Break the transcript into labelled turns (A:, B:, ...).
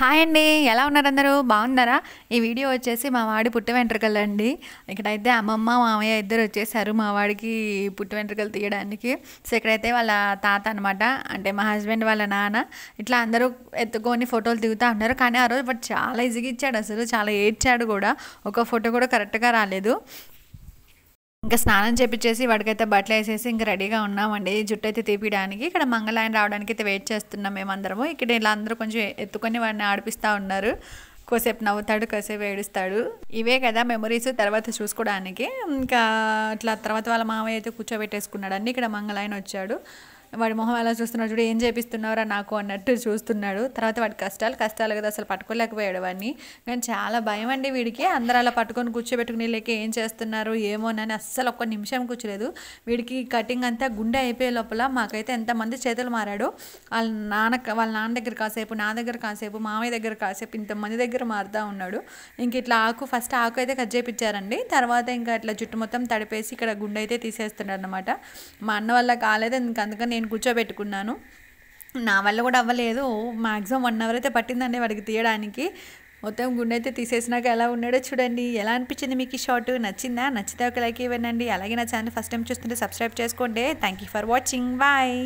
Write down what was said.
A: Hi అండి. ఎలా ఉన్నారు అందరూ? బాగున్నారా? ఈ వీడియో వచ్చేసి మా వాడి పుట్టు వెంట్రుకలండి. ఇక్కడైతే అమ్మమ్మ, మామయ్య ఇద్దరు వచ్చేసారు మా వాడికి పుట్టు వెంట్రుకలు తీయడానికి. సో ఇక్కడైతే వాళ్ళ తాత అనమాట, అంటే మా హస్బెండ్ వాళ్ళ నాన్న. ఇట్లా అందరూ ఎత్తుకొని ఫోటోలు దిగుతూ ఉన్నారు. కానీ ఆ రోజు వాడు చాలా ఈజీగా ఇచ్చాడు, అసలు చాలా ఏడ్చాడు కూడా. ఒక ఫోటో కూడా కరెక్ట్గా రాలేదు. ఇంకా స్నానం చేపించేసి వాడికైతే బట్టలు వేసేసి ఇంకా రెడీగా ఉన్నామండి జుట్టు అయితే తీపియడానికి. ఇక్కడ మంగళాయన రావడానికి అయితే వెయిట్ చేస్తున్నాం మేమందరము. ఇక్కడ ఇలా అందరూ కొంచెం ఎత్తుకొని వాడిని ఆడిపిస్తూ ఉన్నారు. కోసేపు నవ్వుతాడు, కోసేపు ఏడుస్తాడు. ఇవే కదా మెమరీస్ తర్వాత చూసుకోవడానికి. ఇంకా అట్లా తర్వాత వాళ్ళ మామయ్య అయితే కూర్చోబెట్టేసుకున్నాడు అండి. ఇక్కడ మంగళాయన వచ్చాడు. వాడి మొహం ఎలా చూస్తున్నాడు చూడు, ఏం చేపిస్తున్నారా నాకు అన్నట్టు చూస్తున్నాడు. తర్వాత వాడి కష్టాలు కదా, అసలు పట్టుకోలేకపోయాడు వాడిని. కానీ చాలా భయం అండి వీడికి. అందరూ అలా పట్టుకొని కూర్చోబెట్టుకుని లేక ఏం చేస్తున్నారు ఏమోనని అస్సలు ఒక్క నిమిషం కూర్చోలేదు. వీడికి కటింగ్ అంతా గుండె అయిపోయే లోపల మాకైతే ఎంతమంది చేతులు మారాడు. వాళ్ళ నాన్న దగ్గర కాసేపు, నా దగ్గర కాసేపు, మామయ్య దగ్గర కాసేపు, ఇంతమంది దగ్గర మారుతూ ఉన్నాడు. ఇంక ఇట్లా ఫస్ట్ ఆకు అయితే కట్ చేయించారండి. తర్వాత ఇంకా ఇట్లా జుట్టు మొత్తం తడిపేసి ఇక్కడ గుండె అయితే తీసేస్తున్నాడు అనమాట. మా అన్న వల్ల కాలేదు, అందుకని నేను కూర్చోబెట్టుకున్నాను. నా వల్ల కూడా అవ్వలేదు. మ్యాక్సిమం 1 అవర్ అయితే పట్టిందండి వాడికి తీయడానికి. మొత్తం గుండె అయితే తీసేసినాక ఎలా ఉన్నాడో చూడండి. ఎలా అనిపించింది మీకు ఈ షార్ట్? నచ్చిందా? నచ్చితే ఒక లైక్ ఇవ్వండి. అలాగే నా ఛానల్ ఫస్ట్ టైం చూస్తుంటే సబ్స్క్రైబ్ చేసుకోండి. Thank you for watching. Bye.